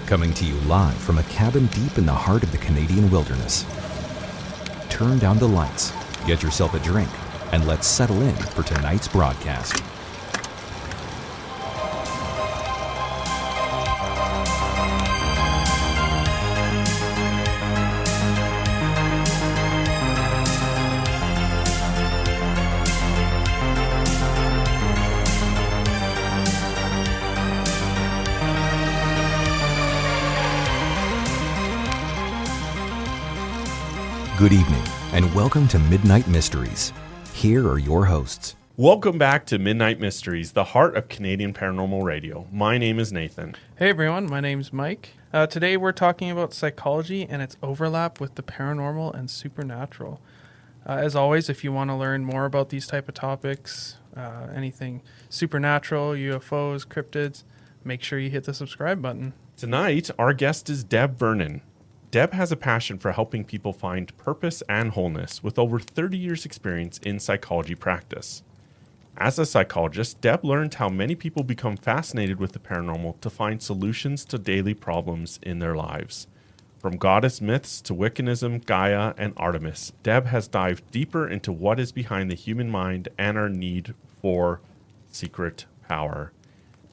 Coming to you live from a cabin deep in the heart of the Canadian wilderness. Turn down the lights, get yourself a drink, and let's settle in for tonight's broadcast. Good evening, and welcome to Midnight Mysteries. Here are your hosts. Welcome back to Midnight Mysteries, the heart of Canadian Paranormal Radio. My name is Nathan. Hey everyone, my name's Mike. Today we're talking about psychology and its overlap with the paranormal and supernatural. As always, if you want to learn more about these type of topics, anything supernatural, UFOs, cryptids, make sure you hit the subscribe button. Tonight, our guest is Deb Vernon. Deb has a passion for helping people find purpose and wholeness with over 30 years' experience in psychology practice. As a psychologist, Deb learned how many people become fascinated with the paranormal to find solutions to daily problems in their lives. From goddess myths to Wiccanism, Gaia, and Artemis, Deb has dived deeper into what is behind the human mind and our need for secret power.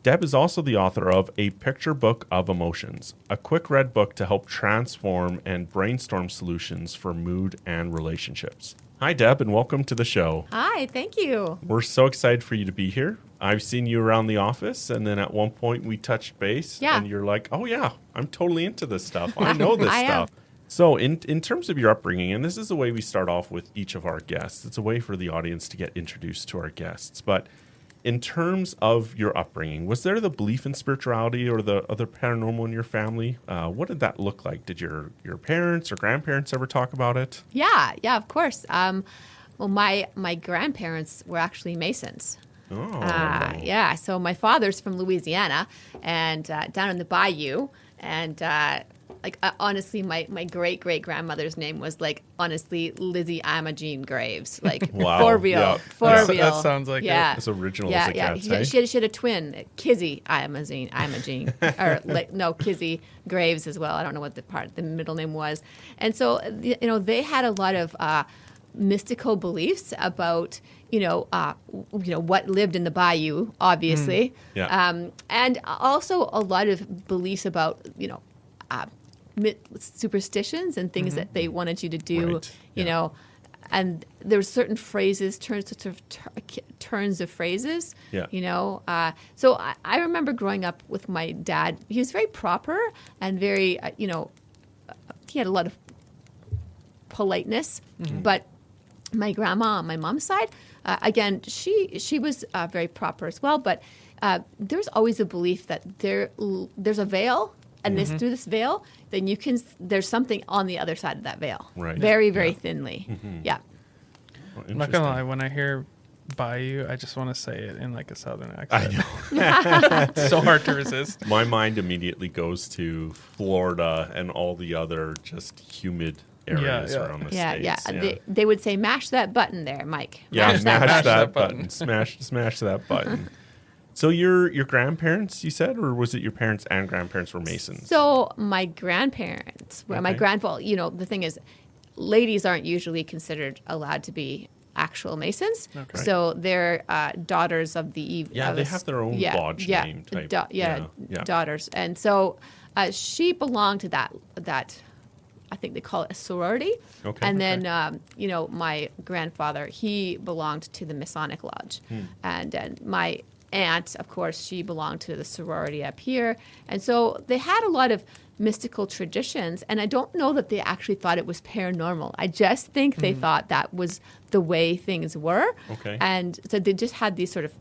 Deb is also the author of A Picture Book of Emotions, a quick read book to help transform and brainstorm solutions for mood and relationships. Hi, Deb, and welcome to the show. Hi, thank you. We're so excited for you to be here. I've seen you around the office, and then at one point we touched base, and you're like, oh yeah, I'm totally into this stuff. I know this stuff. So in terms of your upbringing, and this is the way we start off with each of our guests, it's a way for the audience to get introduced to our guests, but in terms of your upbringing, was there the belief in spirituality or the other paranormal in your family? What did that look like? Did your parents or grandparents ever talk about it? Yeah, of course. Well, my grandparents were actually Masons. Oh. Yeah, so my father's from Louisiana and down in the bayou. And honestly, my great-great-grandmother's name was, honestly, Lizzie Imogene Graves. Wow. For real. Yeah. For real. That sounds like As original as it gets, eh? She had a twin, Kizzy Imogene. Or, Kizzy Graves as well. I don't know what the middle name was. And so, they had a lot of mystical beliefs about, what lived in the bayou, obviously. And also a lot of beliefs about, superstitions and things that they wanted you to do, and there's certain phrases, turns of phrases, So I remember growing up with my dad. He was very proper and very, he had a lot of politeness, but my grandma on my mom's side, again, she was very proper as well, but there's always a belief that there's a veil, and through this veil, then there's something on the other side of that veil. Right. Very, very thinly. Yeah. Oh, I'm not gonna lie, when I hear bayou, I just want to say it in a southern accent. I know. It's so hard to resist. My mind immediately goes to Florida and all the other just humid areas around the States. Yeah. They would say, mash that button there, Mike. Yeah, smash that button. Smash that button. So your grandparents, you said, or was it your parents and grandparents were Masons? So my grandparents, my the thing is, ladies aren't usually considered allowed to be actual Masons. Okay. So they're daughters of the eve. Yeah, they have their own lodge name type. Daughters. And so she belonged to that. I think they call it a sorority. Okay. And then, my grandfather, he belonged to the Masonic Lodge. And my aunt, of course, she belonged to the sorority up here. And so they had a lot of mystical traditions. And I don't know that they actually thought it was paranormal. I just think they thought that was the way things were. Okay. And so they just had these sort of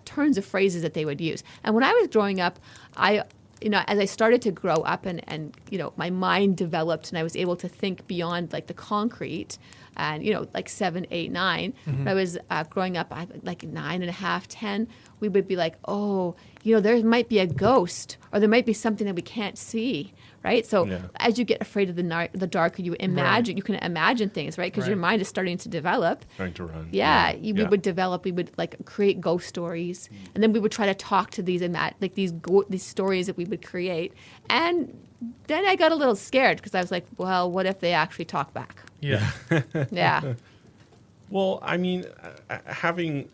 turns of phrases that they would use. And when I was growing up, as I started to grow up and my mind developed and I was able to think beyond the concrete and, 7, 8, 9. When I was growing up, 9.5, 10, we would be like, oh, you know, there might be a ghost or there might be something that we can't see. Right. So as you get afraid of the dark, you imagine, you can imagine things, right? Because your mind is starting to develop. Trying to run. We would develop, we would like create ghost stories. And then we would try to talk to these, these stories that we would create. And then I got a little scared because I was like, well, what if they actually talk back? Yeah. Yeah. Well, I mean, having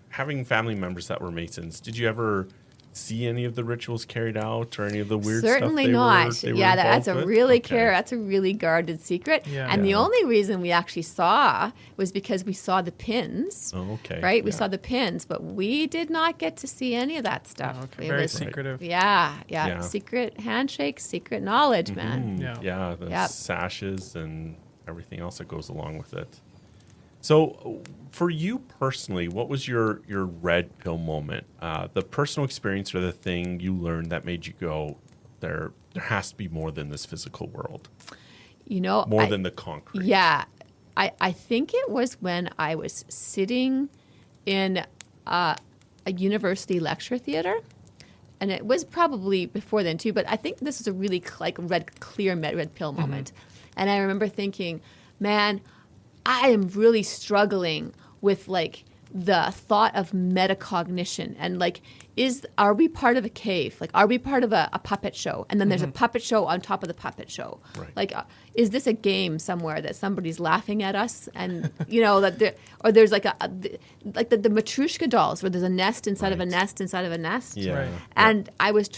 family members that were Masons, did you ever see any of the rituals carried out or any of the weird Certainly stuff? not. They were That's a involved really with? that's a really guarded secret. Yeah. And the only reason we actually saw was because we saw the pins. Oh, okay. Right? We saw the pins, but we did not get to see any of that stuff. Okay. It Very was, secretive. yeah. Secret handshakes, secret knowledge, man. Yeah, the sashes and everything else that goes along with it. So for you personally, what was your red pill moment? The personal experience or the thing you learned that made you go, there has to be more than this physical world? You know, more than the concrete. Yeah. I think it was when I was sitting in a university lecture theater. And it was probably before then too, but I think this is a really clear red pill moment. And I remember thinking, man, I am really struggling with like the thought of metacognition and like, are we part of a cave? Like, are we part of a puppet show? And then there's a puppet show on top of the puppet show. Right. Like, is this a game somewhere that somebody's laughing at us? And you know that there's like the Matryoshka dolls where there's a nest inside of a nest inside of a nest. Yeah. Right. And I was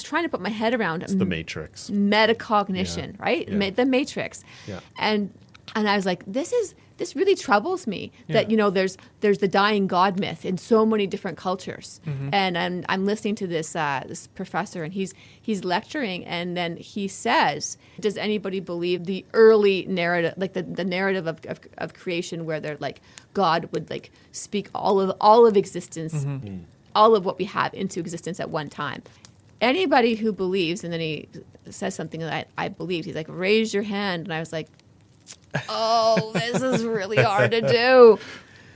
trying to put my head around It's the Matrix. Metacognition, right? Yeah. The Matrix. Yeah. And I was like, this really troubles me that, you know, there's the dying God myth in so many different cultures. And I'm listening to this professor and he's lecturing and then he says, does anybody believe the early narrative, like the narrative of creation where they're like God would like speak all of existence, all of what we have into existence at one time? Anybody who believes, and then he says something that I believed, he's like, raise your hand. And I was like, oh, this is really hard to do.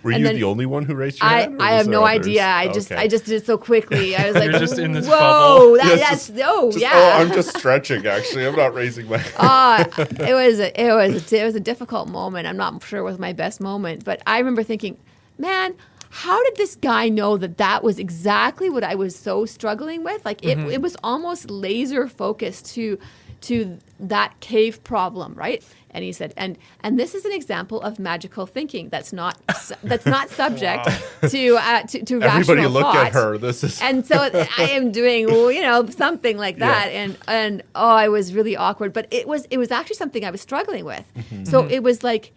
Were And you then the only one who raised your hand? or I was have there no others? idea. I just did it so quickly. I was like, You're just in this whoa, bubble. I'm just stretching. Actually, I'm not raising my hand. it was a difficult moment. I'm not sure it was my best moment, but I remember thinking, man, how did this guy know that was exactly what I was so struggling with? Like it was almost laser focused to that cave problem, right? And he said, and this is an example of magical thinking that's not subject to rational Everybody look thought. at her. This is And so I am doing, you know, something like that, and I was really awkward. But it was actually something I was struggling with. So it was like,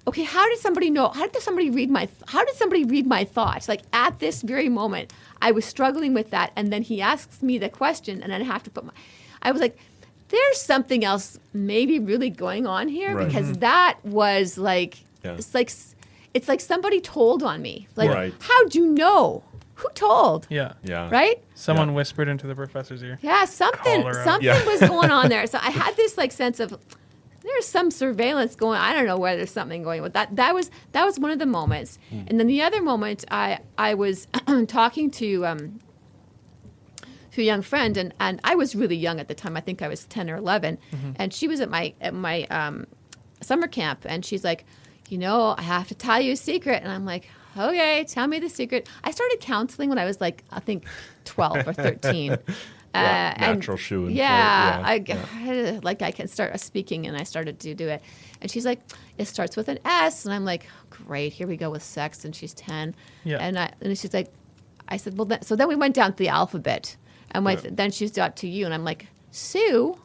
okay, how did somebody know? How did somebody read my thoughts? Like at this very moment, I was struggling with that, and then he asks me the question, and then I have to I was like, there's something else maybe really going on here because that was like, it's like somebody told on me. Like, how'd you know? Who told? Yeah. Right? Someone whispered into the professor's ear. Yeah, something was going on there. So I had this like sense of there's some surveillance going. I don't know where there's something going with that. That was one of the moments. And then the other moment, I was talking to a young friend, and I was really young at the time. I think I was 10 or 11, and she was at my summer camp, and she's like, you know, I have to tell you a secret, and I'm like, okay, tell me the secret. I started counseling when I was like, I think 12 or 13. Natural shoe. I can start speaking, and I started to do it. And she's like, it starts with an S, and I'm like, great, here we go with sex, and she's 10. Yeah. And she's like, I said, well, so then we went down to the alphabet. And then she's got to you, and I'm like, Sue.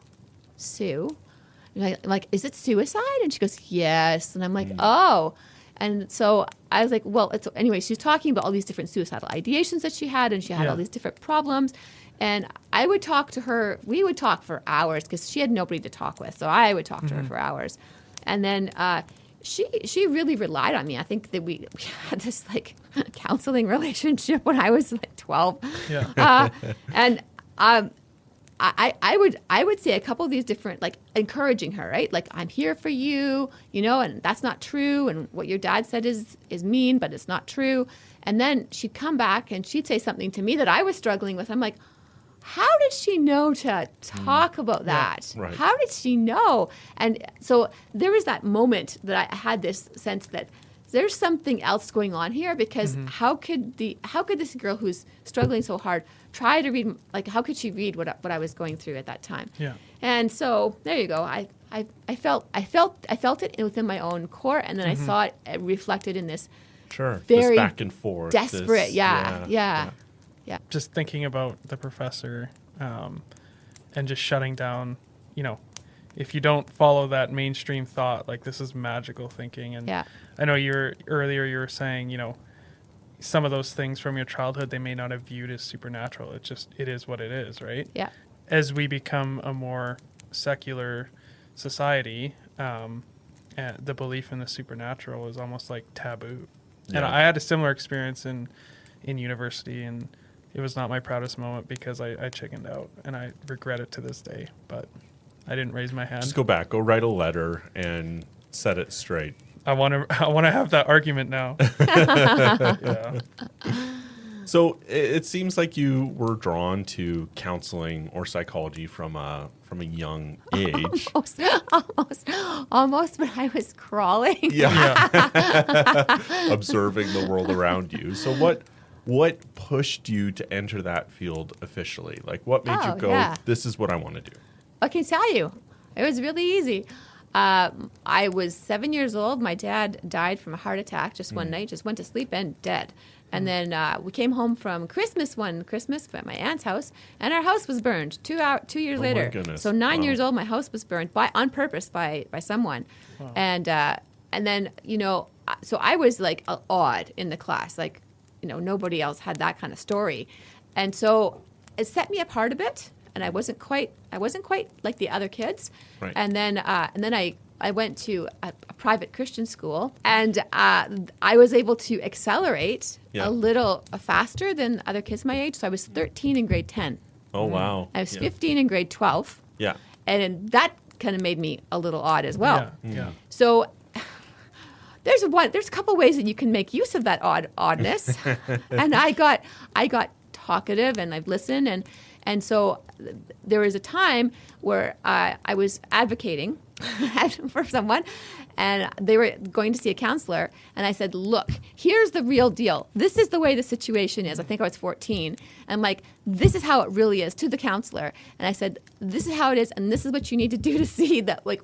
And I'm like, is it suicide? And she goes, yes. And I'm like, oh. And so I was like, well, anyway, she's talking about all these different suicidal ideations that she had, and she had all these different problems. And I would talk to her. We would talk for hours because she had nobody to talk with. So I would talk to her for hours. And then she really relied on me. I think that we had this like counseling relationship when I was like 12. Yeah. I would say a couple of these different, like, encouraging her, right? Like, I'm here for you, and that's not true. And what your dad said is mean, but it's not true. And then she'd come back and she'd say something to me that I was struggling with. I'm like, how did she know to talk about that? Yeah, right. How did she know? And so there was that moment that I had this sense that there's something else going on here, because how could this girl who's struggling so hard try to read, like, how could she read what I was going through at that time? Yeah. And so there you go. I felt it within my own core, and then I saw it reflected in this Sure. very this back and forth. desperate. Yeah. Just thinking about the professor and just shutting down, if you don't follow that mainstream thought, like, this is magical thinking. And Yeah. I know you were saying, some of those things from your childhood, they may not have viewed as supernatural. It is what it is, right? Yeah. As we become a more secular society, and the belief in the supernatural is almost like taboo. Yeah. And I had a similar experience in university, and it was not my proudest moment because I chickened out, and I regret it to this day. But I didn't raise my hand. Just go back, go write a letter and set it straight. I want to have that argument now. Yeah. So it seems like you were drawn to counseling or psychology from a young age. Almost when I was crawling. Observing the world around you. So what pushed you to enter that field officially? Like, what made you go, this is what I want to do? I can tell you, it was really easy. I was 7 years old. My dad died from a heart attack just one night, just went to sleep and dead. And then we came home from Christmas at my aunt's house, and our house was burned 2 years later. My goodness. So 9 years old, my house was burned on purpose by someone. Wow. And then, so I was like odd in the class. Like, nobody else had that kind of story. And so it set me apart a bit. And I wasn't quite like the other kids. Right. And then I went to a private Christian school, and I was able to accelerate a little faster than other kids my age. So I was 13 in grade 10. Oh, wow. I was 15 in grade 12. Yeah. And that kind of made me a little odd as well. Yeah. So there's a couple ways that you can make use of that oddness. And I got talkative, and I've listened, and so there was a time where I was advocating for someone, and they were going to see a counselor, and I said, look, here's the real deal. This is the way the situation is. I think I was 14. I'm like, this is how it really is, to the counselor. And I said, this is how it is, and this is what you need to do to see that, like,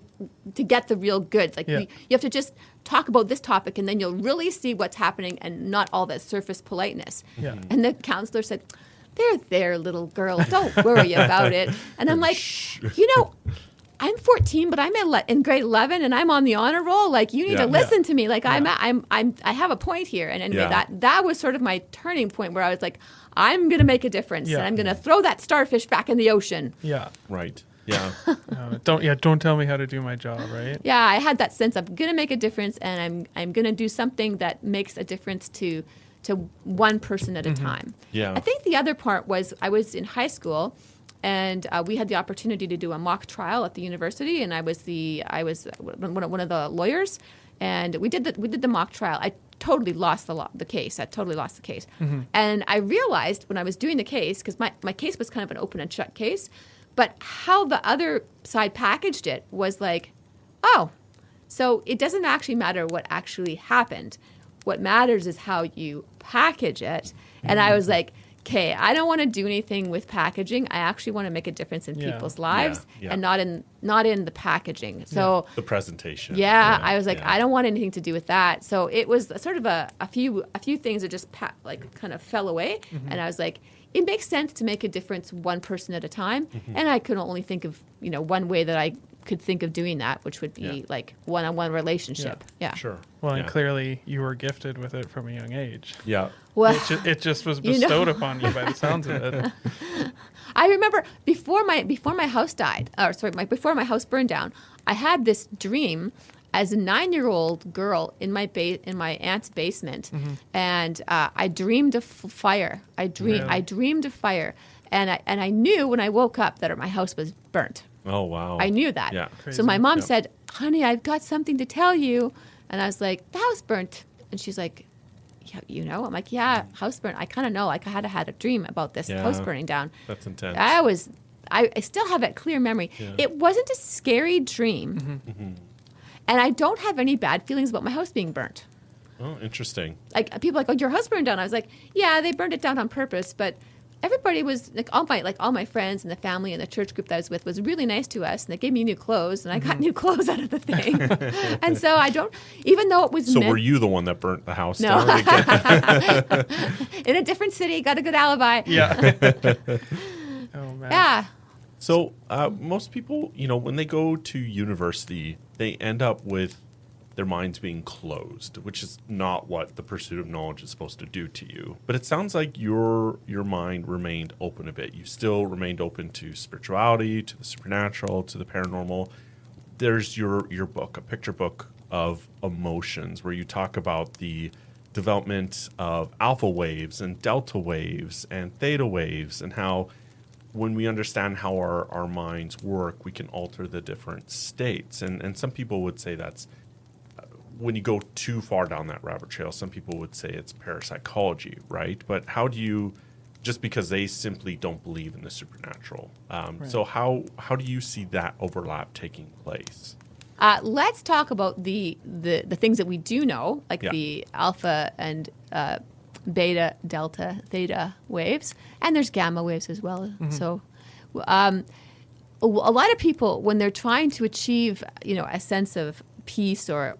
to get the real goods. Like, you have to just talk about this topic, and then you'll really see what's happening, and not all that surface politeness. Yeah. And the counselor said, there, little girl, don't worry about it. And I'm like, I'm 14, but I'm in grade 11, and I'm on the honor roll. Like, you need to listen to me. Like, I have a point here. And anyway, that was sort of my turning point, where I was like, I'm going to make a difference, and I'm going to throw that starfish back in the ocean. Yeah. Right. Yeah. Don't tell me how to do my job, right? Yeah, I had that sense of going to make a difference, and I'm going to do something that makes a difference to one person at a time. Yeah. I think the other part was I was in high school, and we had the opportunity to do a mock trial at the university, and I was one of the lawyers, and we did the mock trial. I totally lost the case. And I realized when I was doing the case, because my case was kind of an open and shut case, but how the other side packaged it was like, oh, so it doesn't actually matter what actually happened. What matters is how you package it. And I was like, okay, I don't want to do anything with packaging. I actually want to make a difference in people's lives, and not in the packaging. So the presentation. Yeah, I was like, I don't want anything to do with that. So it was sort of a few things that just kind of fell away. And I was like, it makes sense to make a difference one person at a time. And I could only think of one way that I could think of doing that, which would be like one-on-one relationship. Yeah. Sure. Well, and clearly you were gifted with it from a young age. Yeah. Well, it just was bestowed upon you by the sounds of it. I remember before my house before my house burned down, I had this dream as a 9-year-old girl in my aunt's basement, and I dreamed of fire. I dreamed of fire, And I knew when I woke up that my house was burnt. Oh, wow. I knew that. Yeah. Crazy. So my mom said, honey, I've got something to tell you. And I was like, the house burnt. And she's like, yeah, you know? I'm like, yeah, house burnt. I kind of know. Like, I had a dream about this house burning down. That's intense. I still have that clear memory. Yeah. It wasn't a scary dream. And I don't have any bad feelings about my house being burnt. Oh, interesting. Like, people are like, oh, your house burned down. I was like, yeah, they burned it down on purpose. But everybody was, like all my friends and the family and the church group that I was with was really nice to us. And they gave me new clothes. And I got new clothes out of the thing. And so I don't, even though it was So were you the one that burnt the house No. down again? in a different city, got a good alibi. Yeah. Oh, man. Yeah. So most people, when they go to university, they end up with their minds being closed, which is not what the pursuit of knowledge is supposed to do to you. But it sounds like your mind remained open a bit. You still remained open to spirituality, to the supernatural, to the paranormal. There's your book, a picture book of emotions, where you talk about the development of alpha waves and delta waves and theta waves, and how when we understand how our minds work, we can alter the different states. And some people would say that's, when you go too far down that rabbit trail, some people would say it's parapsychology, right? But how do you, just because they simply don't believe in the supernatural. So how do you see that overlap taking place? Let's talk about the things that we do know, like the alpha and beta, delta, theta waves, and there's gamma waves as well. So a lot of people, when they're trying to achieve, a sense of peace or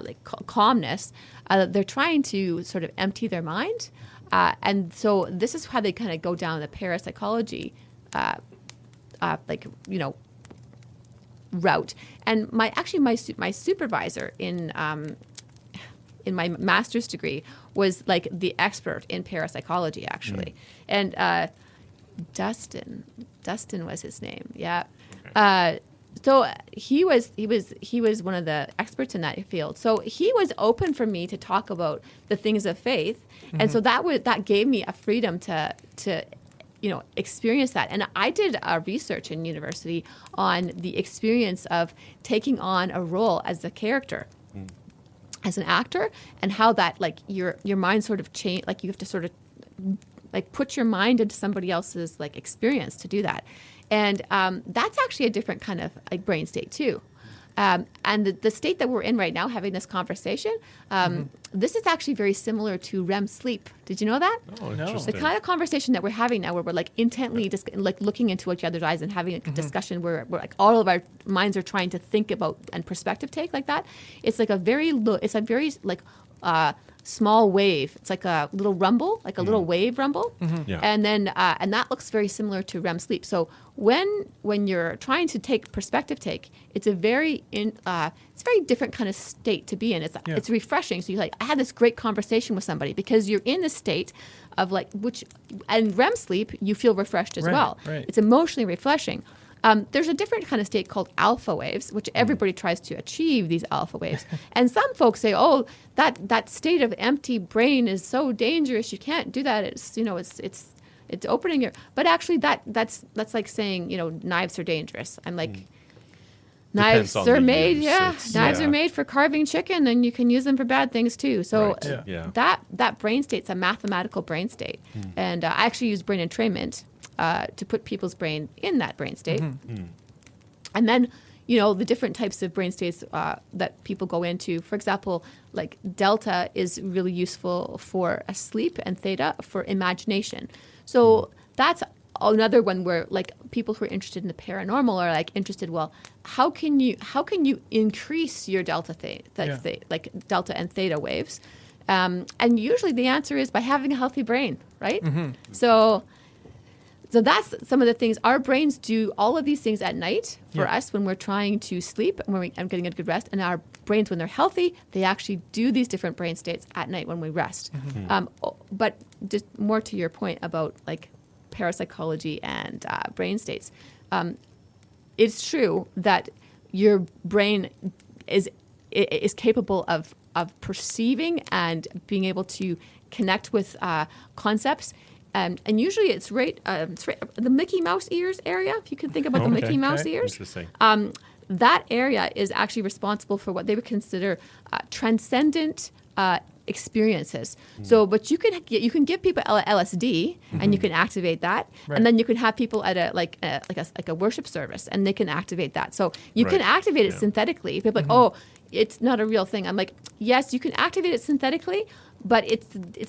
like calmness, they're trying to sort of empty their mind. And so this is how they kind of go down the parapsychology, route. And my supervisor in my master's degree was like the expert in parapsychology, actually. And Dustin was his name. Yeah. Okay. So he was one of the experts in that field. So he was open for me to talk about the things of faith, and so that gave me a freedom to experience that. And I did research in university on the experience of taking on a role as a character, as an actor, and how that your mind sort of change. Like you have to sort of put your mind into somebody else's experience to do that. And that's actually a different kind of brain state too. And the state that we're in right now, having this conversation, this is actually very similar to REM sleep. Did you know that? Oh, No. interesting. The kind of conversation that we're having now, where we're intently just looking into each other's eyes and having a discussion where we're all of our minds are trying to think about and perspective take like that. It's a very small wave. It's like a little rumble, like a little wave rumble. Yeah. And then and that looks very similar to REM sleep. So when you're trying to take perspective take, it's a very different kind of state to be in. It's refreshing. So I had this great conversation with somebody because you're in this state of and REM sleep, you feel refreshed as well. Right. It's emotionally refreshing. There's a different kind of state called alpha waves, which everybody tries to achieve these alpha waves. And some folks say, oh, that state of empty brain is so dangerous. You can't do that. It's opening your, but actually that's like saying, knives are dangerous. I'm like, knives Depends on are the made, use. knives are made for carving chicken, and you can use them for bad things too. So Right. Yeah. that brain state's a mathematical brain state. And I actually use brain entrainment to put people's brain in that brain state. And then, the different types of brain states that people go into. For example, delta is really useful for sleep and theta for imagination. So that's another one where people who are interested in the paranormal are interested, well, how can you increase your delta delta and theta waves? And usually the answer is by having a healthy brain, right? So that's some of the things. Our brains do all of these things at night for us when we're trying to sleep and when I'm getting a good rest. And our brains, when they're healthy, they actually do these different brain states at night when we rest. But just more to your point about parapsychology and brain states, it's true that your brain is capable of perceiving and being able to connect with concepts and usually it's right the Mickey Mouse ears area. If you can think about the Mickey Mouse ears, Interesting. that area is actually responsible for what they would consider transcendent experiences. So, but you can give people LSD and you can activate that, and then you can have people at a worship service and they can activate that. So you can activate it synthetically. People are like, oh, it's not a real thing. I'm like, yes, you can activate it synthetically, but it's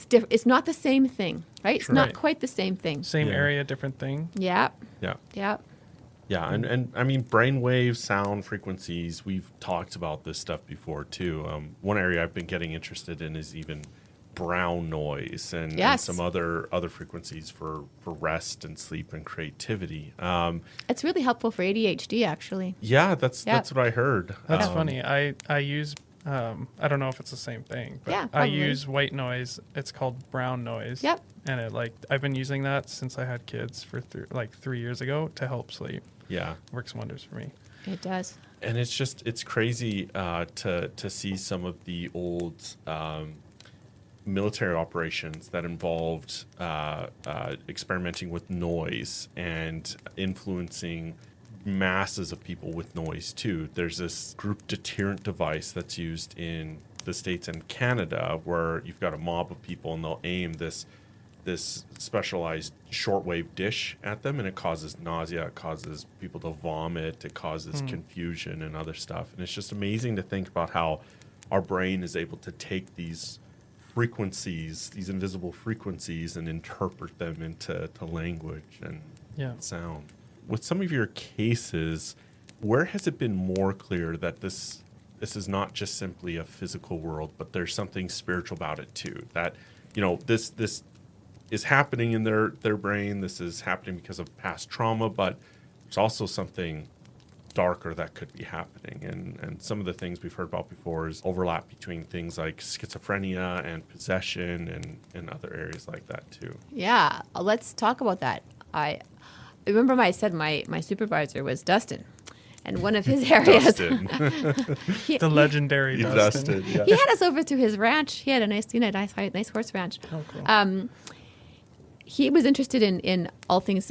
different. It's not the same thing, right? It's not quite the same thing. Same area, different thing. Yeah. Yeah, and I mean, brainwave sound frequencies, we've talked about this stuff before too. One area I've been getting interested in is even brown noise and some other frequencies for rest and sleep and creativity. It's really helpful for ADHD, actually. Yeah, that's what I heard. That's funny. I use, I don't know if it's the same thing, but I use white noise. It's called brown noise. Yep. And I've been using that since I had kids for 3 years ago to help sleep. Yeah. Works wonders for me. It does. And it's crazy to see some of the old military operations that involved experimenting with noise and influencing masses of people with noise too. There's this group deterrent device that's used in the States and Canada where you've got a mob of people and they'll aim this specialized shortwave dish at them, and it causes nausea, it causes people to vomit, it causes confusion and other stuff. And it's just amazing to think about how our brain is able to take these frequencies, these invisible frequencies, and interpret them into language and sound. With some of your cases, where has it been more clear that this is not just simply a physical world, but there's something spiritual about it too? That, this is happening in their brain. This is happening because of past trauma, but there's also something darker that could be happening. And some of the things we've heard about before is overlap between things like schizophrenia and possession and other areas like that too. Yeah, let's talk about that. I remember I said my supervisor was Dustin. And one of his areas, the legendary Dustin. Yeah. He had us over to his ranch. He had a nice horse ranch. Oh, cool. He was interested in all things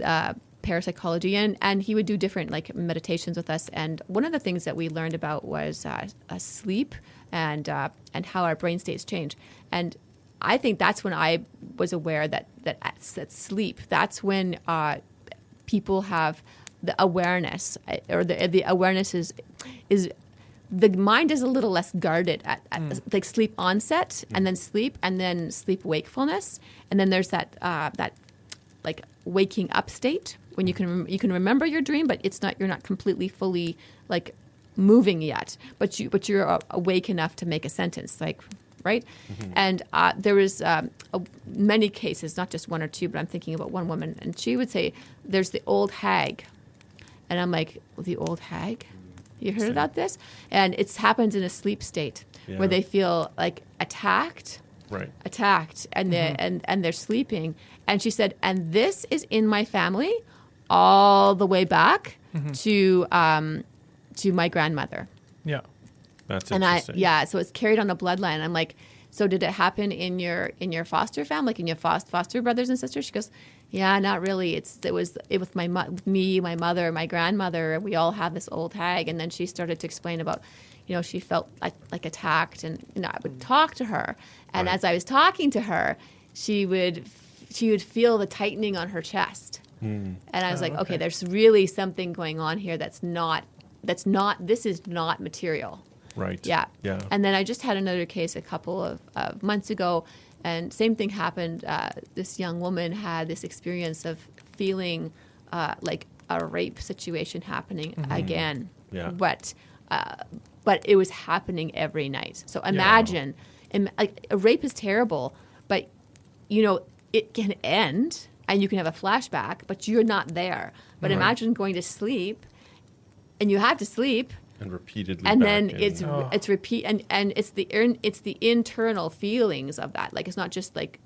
parapsychology, and he would do different meditations with us. And one of the things that we learned about was sleep and how our brain states change. And I think that's when I was aware that sleep. That's when people have the awareness, or the awareness is the mind is a little less guarded at like sleep onset and then sleep wakefulness, and then there's that like waking up state when you can remember your dream, but you're not completely fully like moving yet, but you're awake enough to make a sentence, like, right? Mm-hmm. And there was many cases, not just one or two, but I'm thinking about one woman, and she would say, "There's the old hag," and I'm like, "The old hag? You heard about this?" And it happens in a sleep state where they feel like attacked, and they're sleeping. And she said, and this is in my family all the way back to my grandmother. Yeah. That's and interesting. So it's carried on the bloodline. I'm like, so did it happen in your foster family, like in your foster brothers and sisters? She goes, yeah, not really. It was with me, my mother, my grandmother. We all have this old hag. And then she started to explain about, she felt like attacked, and I would talk to her, and as I was talking to her, she would feel the tightening on her chest, and I was like, okay, there's really something going on here this is not material. Right. Yeah. Yeah. And then I just had another case a couple of months ago, and same thing happened. This young woman had this experience of feeling like a rape situation happening again. Yeah. But it was happening every night. So imagine, like, a rape is terrible, but it can end and you can have a flashback, but you're not there. But imagine going to sleep, and you have to sleep. And repeatedly, and then it's repeat, and it's the internal feelings of that. Like, it's not just like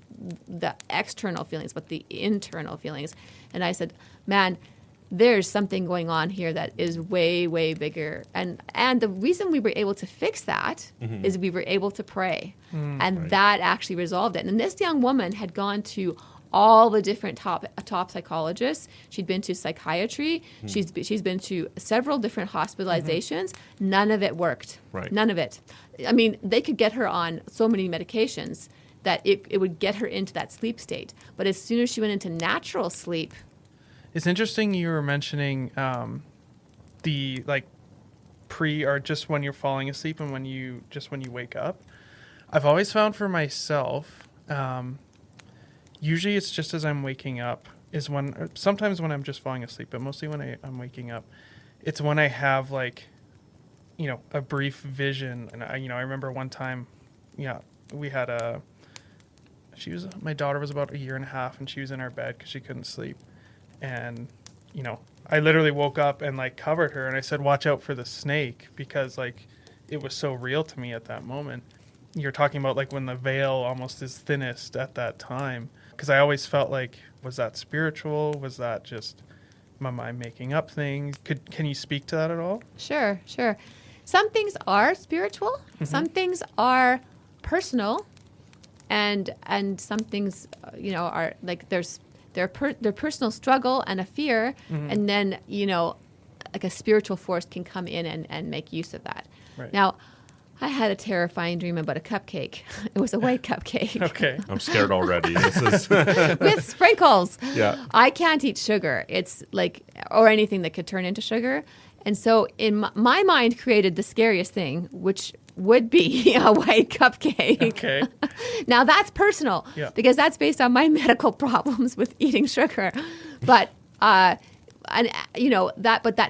the external feelings, but the internal feelings. And I said, man, there's something going on here that is way, way bigger. And the reason we were able to fix that is we were able to pray, and that actually resolved it. And this young woman had gone to all the different top psychologists. She'd been to psychiatry. She's been to several different hospitalizations. None of it worked. Right. None of it. I mean, they could get her on so many medications that it would get her into that sleep state. But as soon as she went into natural sleep. It's interesting you were mentioning the like pre or just when you're falling asleep and when you wake up. I've always found for myself, usually it's just as I'm waking up is when, sometimes when I'm just falling asleep, but mostly when I'm waking up, it's when I have like, you know, a brief vision. And I remember one time, we had my daughter was about 1.5 years and she was in our bed because she couldn't sleep. And, you know, I literally woke up and like covered her and I said, watch out for the snake, because like it was so real to me at that moment. You're talking about like when the veil almost is thinnest at that time. Because I always felt like, was that spiritual? Was that just my mind making up things? Can you speak to that at all? Sure. Some things are spiritual. Some things are personal. And some things, are like their personal struggle and a fear, and then, like a spiritual force can come in and make use of that. Right. Now, I had a terrifying dream about a cupcake. It was a white cupcake. Okay. I'm scared already. This is with sprinkles. Yeah. I can't eat sugar. It's like, or anything that could turn into sugar. And so in my mind created the scariest thing, which would be a white cupcake. Okay. Now that's personal, because that's based on my medical problems with eating sugar. But that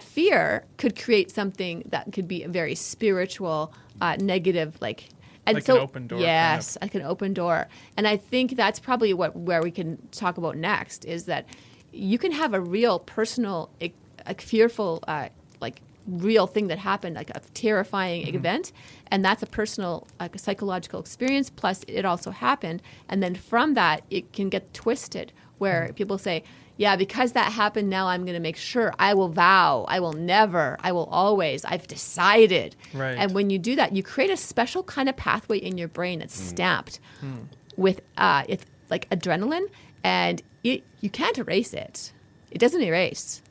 fear could create something that could be a very spiritual, negative, and like so an open door. Yes, like an open door. And I think that's probably where we can talk about next, is that you can have a real personal, fearful, real thing that happened, like a terrifying event, and that's a personal, a psychological experience, plus it also happened, and then from that it can get twisted where people say, because that happened, now I'm going to make sure, I will vow, I will never, I will always, I've decided. Right. And when you do that, you create a special kind of pathway in your brain that's stamped with it's like adrenaline, and you can't erase it. It doesn't erase,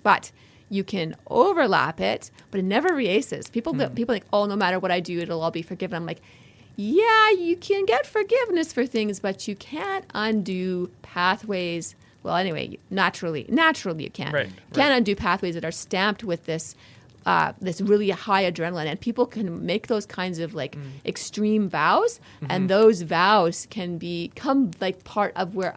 but you can overlap it, but it never erases. People think, no matter what I do, it'll all be forgiven. I'm like, yeah, you can get forgiveness for things, but you can't undo pathways. Well, anyway, naturally you can. Right. Can't undo pathways that are stamped with this really high adrenaline, and people can make those kinds of extreme vows, and those vows can become like part of where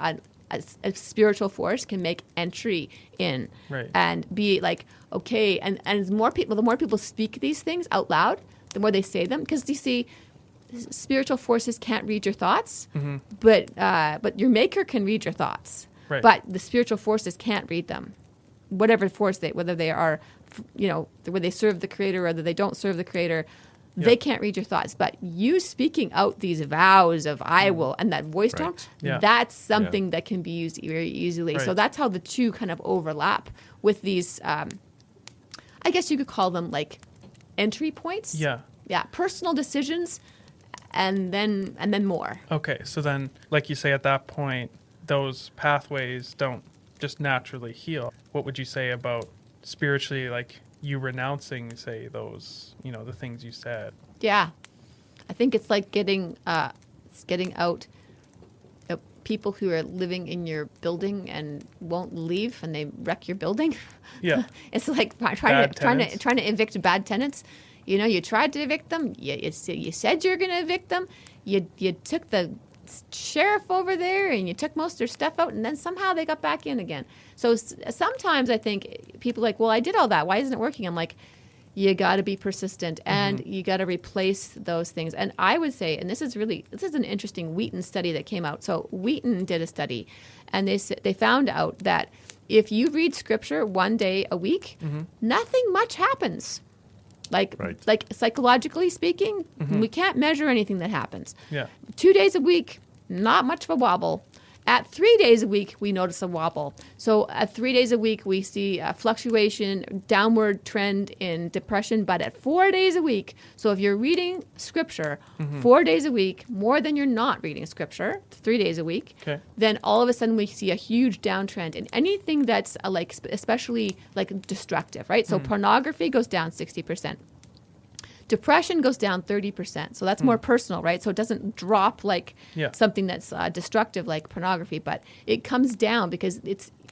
a spiritual force can make entry in, and be like, okay, and the more people speak these things out loud, the more they say them, because you see, spiritual forces can't read your thoughts, but your maker can read your thoughts, but the spiritual forces can't read them. Whatever force whether they are, whether they serve the creator, whether they don't serve the creator, they can't read your thoughts. But you speaking out these vows of I will, and that voice tone, that's something that can be used very easily. So that's how the two kind of overlap with these, I guess you could call them like entry points. Yeah, personal decisions, and then more. Okay, so then, like you say, at that point, those pathways don't just naturally heal. What would you say about spiritually, like you renouncing, say, those, the things you said? Yeah, I think it's like getting out people who are living in your building and won't leave, and they wreck your building. Yeah, it's like trying to evict bad tenants. You tried to evict them. You said you were going to evict them. You took the sheriff over there and you took most of their stuff out, and then somehow they got back in again. So sometimes I think people are like, well, I did all that, why isn't it working? I'm like, you got to be persistent, and you got to replace those things. And I would say, and this is an interesting Wheaton study that came out. So Wheaton did a study, and they found out that if you read scripture one day a week, nothing much happens. Like psychologically speaking, we can't measure anything that happens. 2 days a week, not much of a wobble. At 3 days a week, we notice a wobble. So at 3 days a week, we see a fluctuation, downward trend in depression. But at 4 days a week, so if you're reading scripture 4 days a week, more than you're not reading scripture 3 days a week, then all of a sudden we see a huge downtrend in anything that's like especially like destructive, right? So pornography goes down 60%. Depression goes down 30%. So that's more personal, right? So it doesn't drop like something that's destructive like pornography, but it comes down because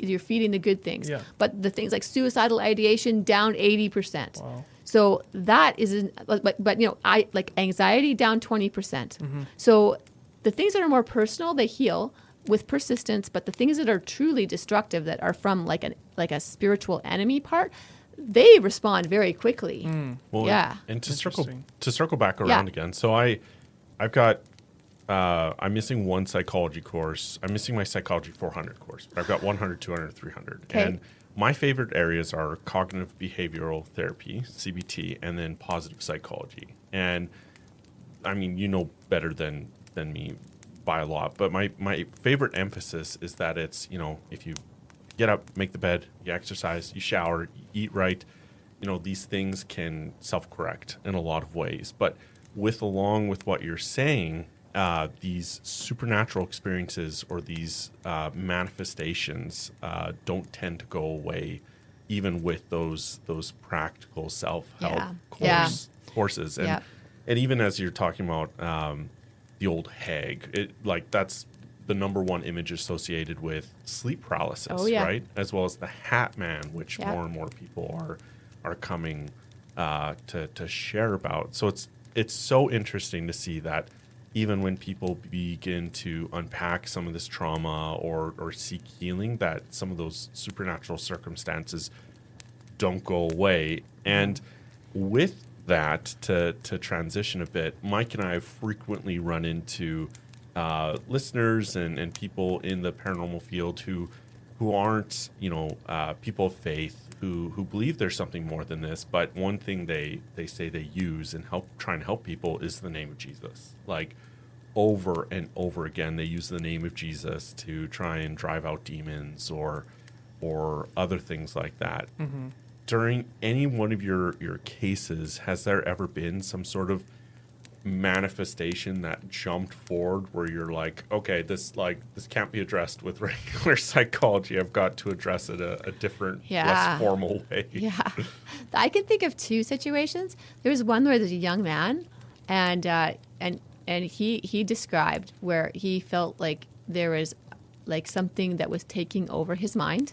you're feeding the good things. Yeah. But the things like suicidal ideation down 80%. Wow. So that is, but you know, like anxiety down 20%. So the things that are more personal, they heal with persistence, but the things that are truly destructive that are from like a spiritual enemy part, they respond very quickly. Well, yeah. And to circle back around again. So I've got I'm missing one psychology course. I'm missing my psychology 400 course. But I've got 100, 200, 300. Okay. And my favorite areas are cognitive behavioral therapy, CBT, and then positive psychology. And I mean, you know better than me by a lot, but my favorite emphasis is that it's, you know, if you get up, make the bed, you exercise, you shower, you eat right. You know, these things can self-correct in a lot of ways. But along with what you're saying, these supernatural experiences or these manifestations don't tend to go away, even with those practical self-help courses. And even as you're talking about the old hag, that's the number one image associated with sleep paralysis, right? As well as the Hat Man, which more and more people are coming to share about. So it's so interesting to see that even when people begin to unpack some of this trauma or seek healing, that some of those supernatural circumstances don't go away. And with that, to transition a bit, Mike and I have frequently run into listeners and people in the paranormal field who aren't, you know, people of faith who believe there's something more than this. But one thing they say they use and try and help people is the name of Jesus. Like over and over again, they use the name of Jesus to try and drive out demons or other things like that. During any one of your cases, has there ever been some sort of manifestation that jumped forward where you're like, okay, this can't be addressed with regular psychology, I've got to address it a different, less formal way? I can think of two situations. There was one where there's a young man and he described where he felt like there was like something that was taking over his mind,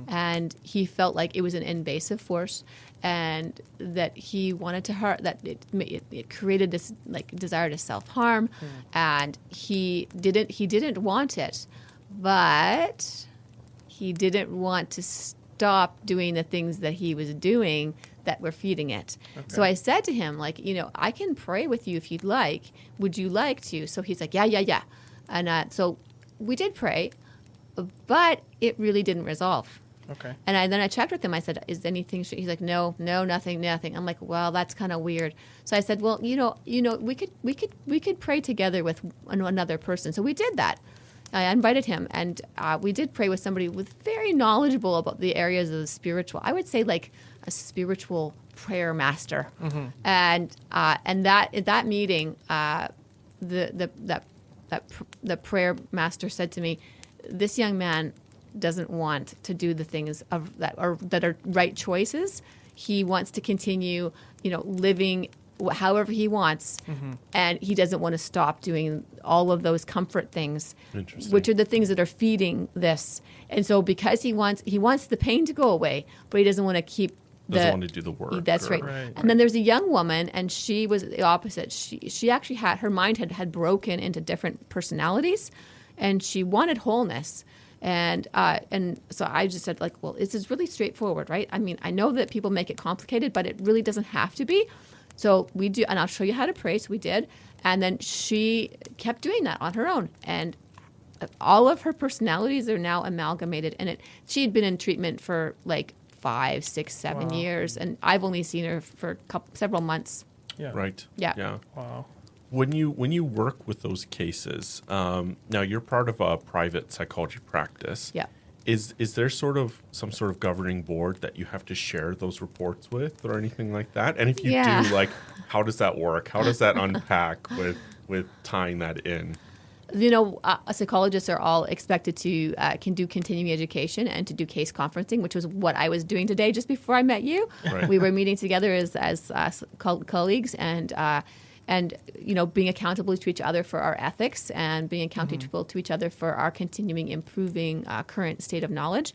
and he felt like it was an invasive force, and that he wanted to harm, that it created this like desire to self-harm, and he didn't want it, but he didn't want to stop doing the things that he was doing that were feeding it. Okay. So I said to him, like, you know, I can pray with you if you'd like. Would you like to? So he's like, yeah. And so we did pray, but it really didn't resolve. Okay. And then I checked with him. I said, is anything? He's like, no, nothing. I'm like, well, that's kind of weird. So I said, well, you know, we could pray together with another person. So we did that. I invited him, and we did pray with somebody with very knowledgeable about the areas of the spiritual. I would say like a spiritual prayer master. And that meeting, the prayer master said to me, this young man doesn't want to do the things that are right choices. He wants to continue, you know, living however he wants, and he doesn't want to stop doing all of those comfort things, which are the things that are feeding this. And so because he wants the pain to go away, but he doesn't want to keep doesn't want to do the work. That's right. And then there's a young woman, and she was the opposite. She actually had her mind had broken into different personalities, and she wanted wholeness. And so I just said, like, well, this is really straightforward, right? I mean, I know that people make it complicated, but it really doesn't have to be. So we do, and I'll show you how to pray. So we did. And then she kept doing that on her own. And all of her personalities are now amalgamated. And she had been in treatment for like 5, 6, 7 years. And I've only seen her for several months. Yeah. Right. Yeah. Wow. When you work with those cases, now you're part of a private psychology practice. Yeah. Is there sort of some sort of governing board that you have to share those reports with or anything like that? And if you Yeah. do, like, how does that work? How does that unpack with tying that in? Psychologists are all expected to can do continuing education and to do case conferencing, which was what I was doing today just before I met you. Right. We were meeting together as colleagues and being accountable to each other for our ethics and being accountable to each other for our continuing improving current state of knowledge.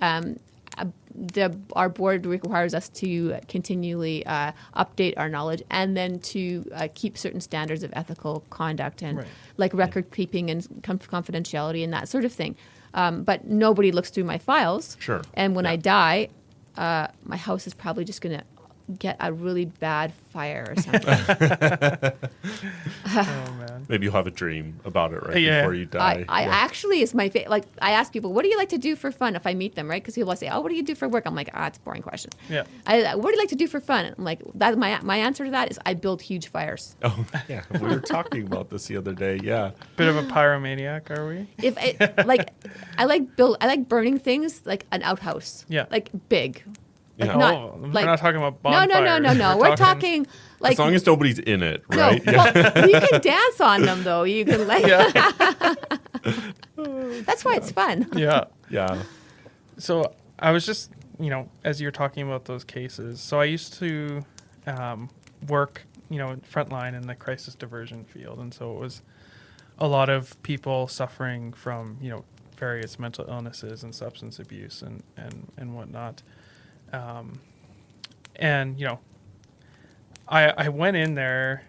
Our board requires us to continually update our knowledge and then to keep certain standards of ethical conduct and like record keeping and confidentiality and that sort of thing. But nobody looks through my files. Sure. And when I die, my house is probably just going to get a really bad fire or something. Oh man. Maybe you'll have a dream about it before you die. I actually is my like I ask people, what do you like to do for fun if I meet them, right? Because people say, oh, what do you do for work? I'm like, it's a boring question. Yeah. What do you like to do for fun? I'm like, that my answer to that is I build huge fires. Oh yeah, we were talking about this the other day. Yeah. Bit of a pyromaniac, are we? If I like burning things like an outhouse. Yeah. Like big. Like Yeah. We're not talking about bonfires. No. We're talking like As long as nobody's in it, no. right? Well, you can dance on them though. You can like. That's why it's fun. Yeah. Yeah. So I was just, as you're talking about those cases, so I used to work, frontline in the crisis diversion field. And so it was a lot of people suffering from, various mental illnesses and substance abuse and whatnot. I went in there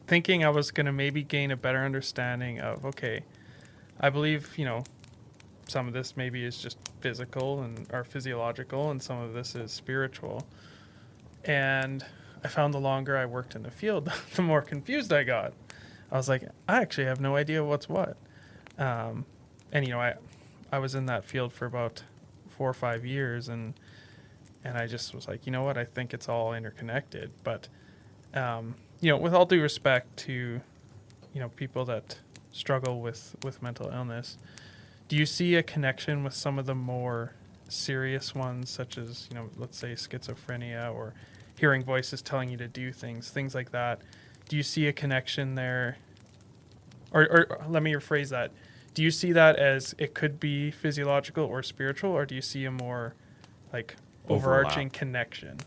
thinking I was going to maybe gain a better understanding of, okay, I believe, some of this maybe is just physical or physiological, and some of this is spiritual. And I found the longer I worked in the field, the more confused I got. I was like, I actually have no idea what's what. I was in that field for about 4 or 5 years, and I just was like, you know what, I think it's all interconnected. But, with all due respect to, people that struggle with mental illness, do you see a connection with some of the more serious ones, such as, let's say schizophrenia or hearing voices telling you to do things like that? Do you see a connection there? Or let me rephrase that. Do you see that as it could be physiological or spiritual, or do you see a more like overarching connection?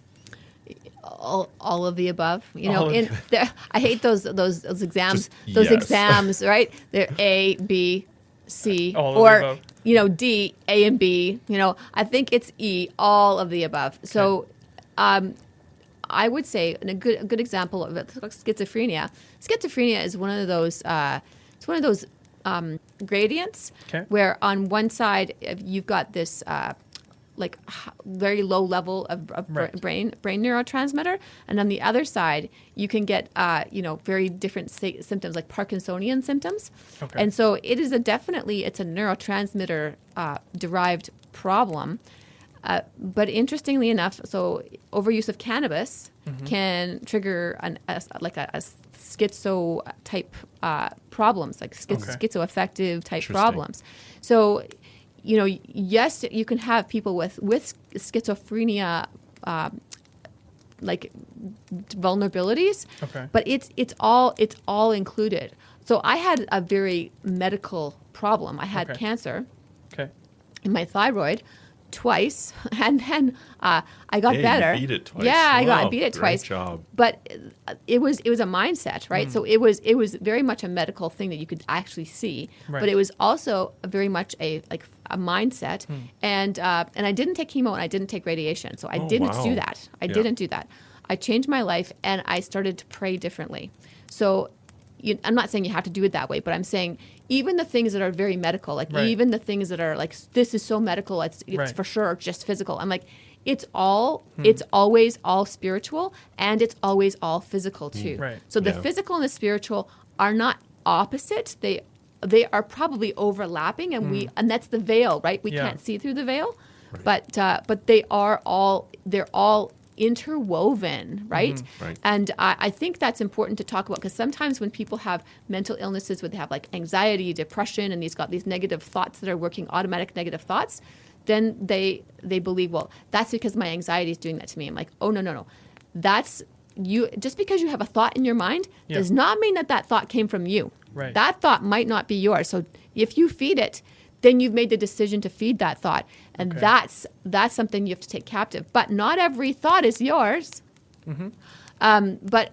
All of the above. I hate those exams. Just yes. Exams, right? They're A, B, C, All or of the above. D, A and B. I think it's E, all of the above. So, I would say a good example of it, schizophrenia. Schizophrenia is one of those. It's one of those gradients where on one side you've got this very low level of brain neurotransmitter, and on the other side you can get very different symptoms like Parkinsonian symptoms. Okay. And so it is it's a neurotransmitter derived problem. But interestingly enough, so overuse of cannabis can trigger a schizo type problems, like schizoaffective type problems. So, yes, you can have people with schizophrenia like vulnerabilities, but it's all included. So I had a very medical problem. I had cancer in my thyroid twice, and then I got better. You beat it twice. Yeah, I beat it twice. Great job. But it was a mindset, right? So it was very much a medical thing that you could actually see, but it was also very much a mindset. And I didn't take chemo and I didn't take radiation, so I didn't do that. I didn't do that. I changed my life and I started to pray differently. So I'm not saying you have to do it that way, but I'm saying even the things that are very medical, even the things that are like, this is so medical, it's for sure just physical. I'm like, it's always all spiritual, and it's always all physical too. So the physical and the spiritual are not opposite. They are probably overlapping, and that's the veil, right? We can't see through the veil, but they're all interwoven, right? Right. And I think that's important to talk about, because sometimes when people have mental illnesses where they have like anxiety, depression, and got these negative thoughts that are working, automatic negative thoughts, then they believe, well, that's because my anxiety is doing that to me. I'm like, oh, no. That's you. Just because you have a thought in your mind does not mean that thought came from you. Right. That thought might not be yours. So if you feed it, then you've made the decision to feed that thought. And that's something you have to take captive. But not every thought is yours. But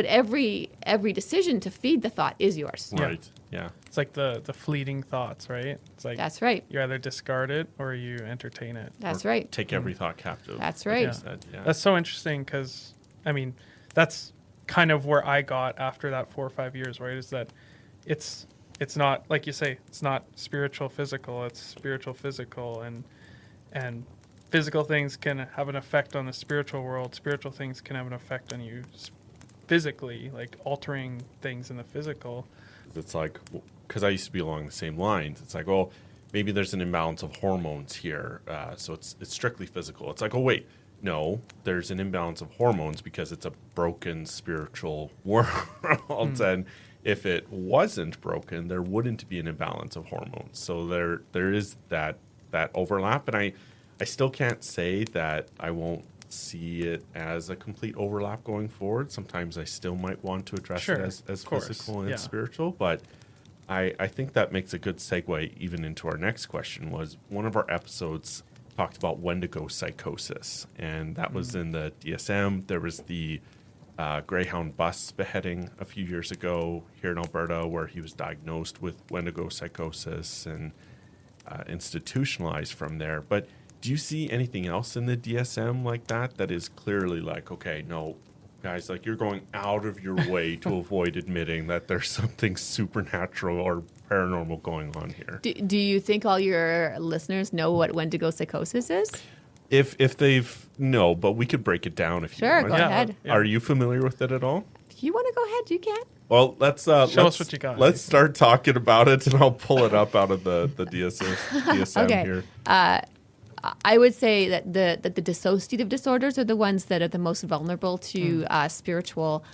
every decision to feed the thought is yours. Right. Yeah. It's like the fleeting thoughts, right? It's like That's right. you either discard it or you entertain it. That's Or right. Take every thought captive. That's like right. you said. Yeah. That's so interesting because, I mean, that's kind of where I got after that 4 or 5 years, right? Is that it's not, like you say, it's not spiritual physical, it's spiritual physical, and physical things can have an effect on the spiritual world. Spiritual things can have an effect on you physically, like altering things in the physical. It's like, because I used to be along the same lines. It's like, well, maybe there's an imbalance of hormones here, so it's strictly physical. It's like, oh wait, no, there's an imbalance of hormones because it's a broken spiritual world, and if it wasn't broken, there wouldn't be an imbalance of hormones. So there is that overlap, and I still can't say that I won't see it as a complete overlap going forward. Sometimes I still might want to address it as physical and spiritual, but I think that makes a good segue even into our next question. Was one of our episodes talked about Wendigo psychosis, and that was in the DSM. There was the Greyhound bus beheading a few years ago here in Alberta, where he was diagnosed with Wendigo psychosis and institutionalized from there. But do you see anything else in the DSM like that is clearly like, okay, no, guys, like you're going out of your way to avoid admitting that there's something supernatural or paranormal going on here? Do you think all your listeners know what Wendigo psychosis is? If they've, no, but we could break it down if you want. Sure, go ahead. Yeah. Are you familiar with it at all? If you want to go ahead, you can. Well, let's Show us what you got. Let's start talking about it, and I'll pull it up out of the DSM Okay. here. I would say that the dissociative disorders are the ones that are the most vulnerable to spiritual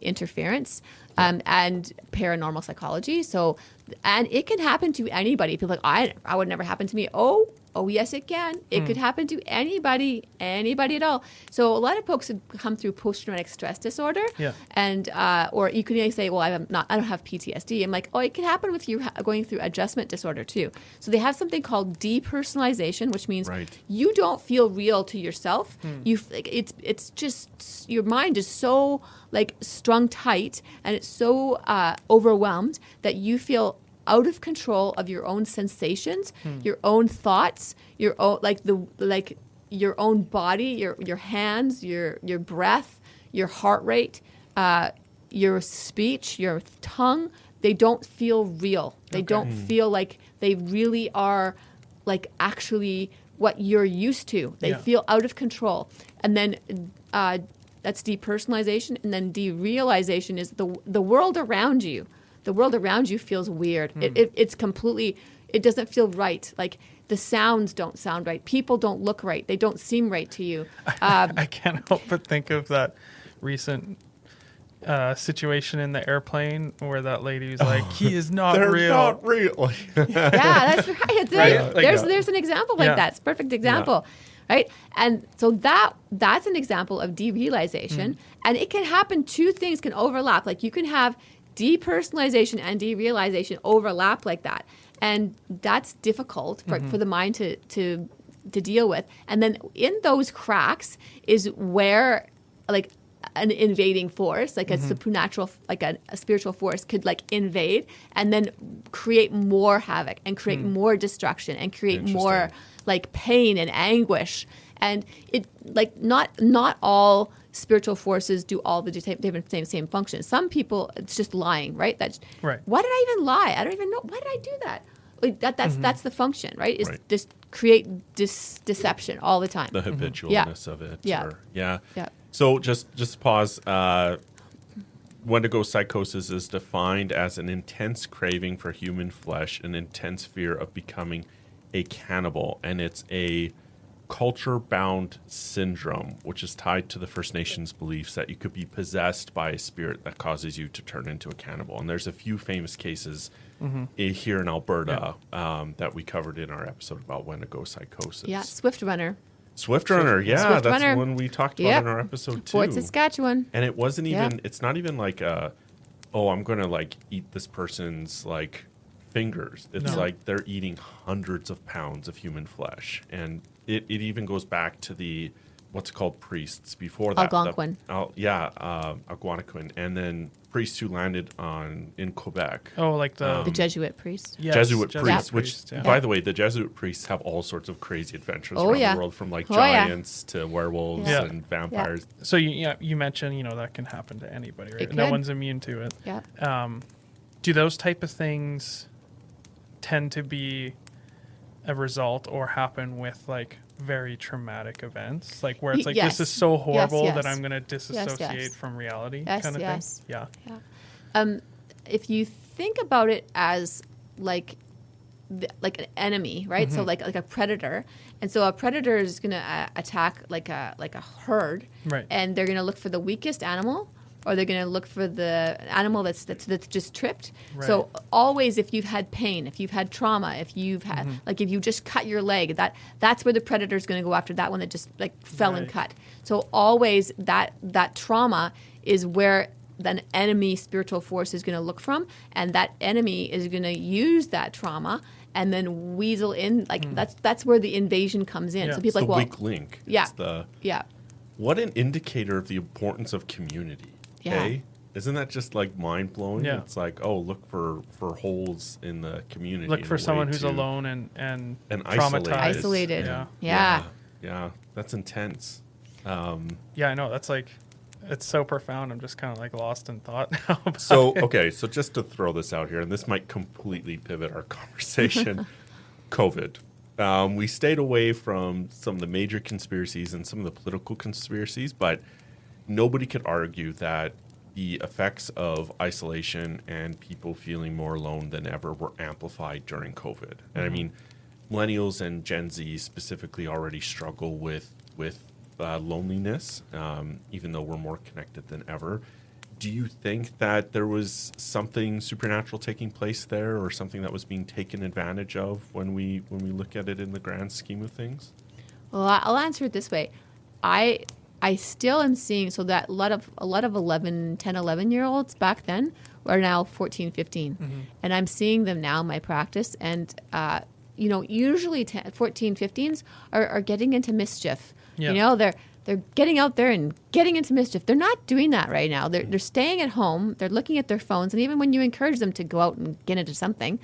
interference and paranormal psychology. So, and it can happen to anybody. People are like, I would never happen to me. Oh, yes, it can. It could happen to anybody at all. So a lot of folks have come through post-traumatic stress disorder. Yeah. And, or you could even say, well, I don't have PTSD. I'm like, oh, it could happen with you going through adjustment disorder too. So they have something called depersonalization, which means you don't feel real to yourself. It's just, your mind is so like strung tight and it's so overwhelmed that you feel out of control of your own sensations, your own thoughts, your own your own body, your hands, your breath, your heart rate, your speech, your tongue. They don't feel real. They don't feel like they really are like actually what you're used to. They feel out of control. And then that's depersonalization, and then derealization is the world around you. The world around you feels weird. It's completely, it doesn't feel right. Like the sounds don't sound right. People don't look right. They don't seem right to you. I can't help but think of that recent situation in the airplane where that lady was like, he is not They're real. not real. Yeah, that's right. It's Right. There's an example like that. It's a perfect example. Right? And so that's an example of derealization. And it can happen, two things can overlap. Like you can have depersonalization and derealization overlap like that. And that's difficult for the mind to deal with. And then in those cracks is where like an invading force, like a supernatural, like a spiritual force could like invade and then create more havoc and create more destruction and create more like pain and anguish. And it like not all spiritual forces do all the same functions. Some people, it's just lying, right? That's right. Why did I even lie? I don't even know. Why did I do that? Like that's the function, right? Is just create deception all the time. The habitualness of it. Yeah. So just pause. Wendigo psychosis is defined as an intense craving for human flesh, an intense fear of becoming a cannibal, and it's a culture-bound syndrome, which is tied to the First Nations beliefs that you could be possessed by a spirit that causes you to turn into a cannibal. And there's a few famous cases here in Alberta that we covered in our episode about Wendigo psychosis. Yeah, Swift Runner. Swift Runner, yeah, Swift that's Runner. one we talked about in our episode too. Fort Saskatchewan. And it wasn't Yeah. even, it's not even like I'm going to like eat this person's like fingers. It's No. like they're eating hundreds of pounds of human flesh. And it even goes back to the, what's called priests before that. Algonquin. Algonquin. And then priests who landed in Quebec. Oh, like the The Jesuit priest. yes, Jesuit priests, which, yeah. by the way, the Jesuit priests have all sorts of crazy adventures Oh, around yeah. the world, from like Oh, yeah. giants to werewolves Yeah. and vampires. So you mentioned that can happen to anybody, right? It No could. one's immune to it. Yeah. Do those type of things tend to be a result or happen with like very traumatic events, like where it's like Yes. this is so horrible Yes. that I'm going to disassociate yes. from reality, Yes, kind of yes. thing? Yeah. If you think about it as like an enemy, right? So like a predator, and so a predator is going to attack like a herd, Right. And they're going to look for the weakest animal, or they're going to look for the animal that's just tripped. So Right. always, if you've had pain, if you've had trauma, if you've had like if you just cut your leg, that's where the predator is going to go after that one that just like fell and Right. cut. So always that trauma is where an enemy spiritual force is going to look from, and that enemy is going to use that trauma and then weasel in. Like that's where the invasion comes in. Yeah. So It's people the are like, well, weak link. Yeah. It's the, yeah, what an indicator of the importance of community. Yeah. Eh? Isn't that just like mind blowing? Yeah. It's like, oh, look for holes in the community. Look in for a way someone who's to- alone and And traumatized. isolated. Yeah. Yeah. Yeah. That's intense. Yeah, I know. That's like, it's so profound. I'm just kind of like lost in thought now. about So, it. okay, so just to throw this out here, and this might completely pivot our conversation, COVID. We stayed away from some of the major conspiracies and some of the political conspiracies, but nobody could argue that the effects of isolation and people feeling more alone than ever were amplified during COVID. And I mean, millennials and Gen Z specifically already struggle with loneliness, even though we're more connected than ever. Do you think that there was something supernatural taking place there, or something that was being taken advantage of when we look at it in the grand scheme of things? Well, I'll answer it this way. I still am seeing, so that a lot of 10, 11-year-olds back then are now 14, 15. And I'm seeing them now in my practice. And, usually 14, 15s are getting into mischief. Yeah. They're getting out there and getting into mischief. They're not doing that right now. They're staying at home. They're looking at their phones. And even when you encourage them to go out and get into something,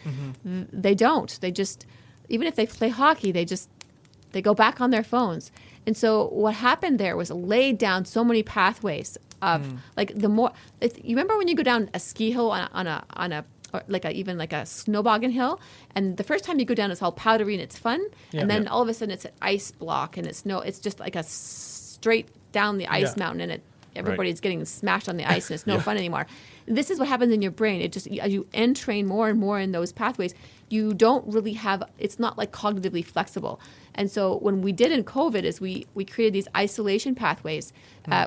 they don't. They just, even if they play hockey, they go back on their phones. And so what happened there was laid down so many pathways of like the more, you remember when you go down a ski hill on a or even like a snowboggin hill, and the first time you go down it's all powdery and it's fun, Yeah. and then all of a sudden it's an ice block and it's just like a straight down the ice Yeah. mountain, and everybody's getting smashed on the ice and it's no fun anymore. This is what happens in your brain. It just, as you entrain more and more in those pathways, you don't really have, it's not like cognitively flexible. And so when we did in COVID is we created these isolation pathways,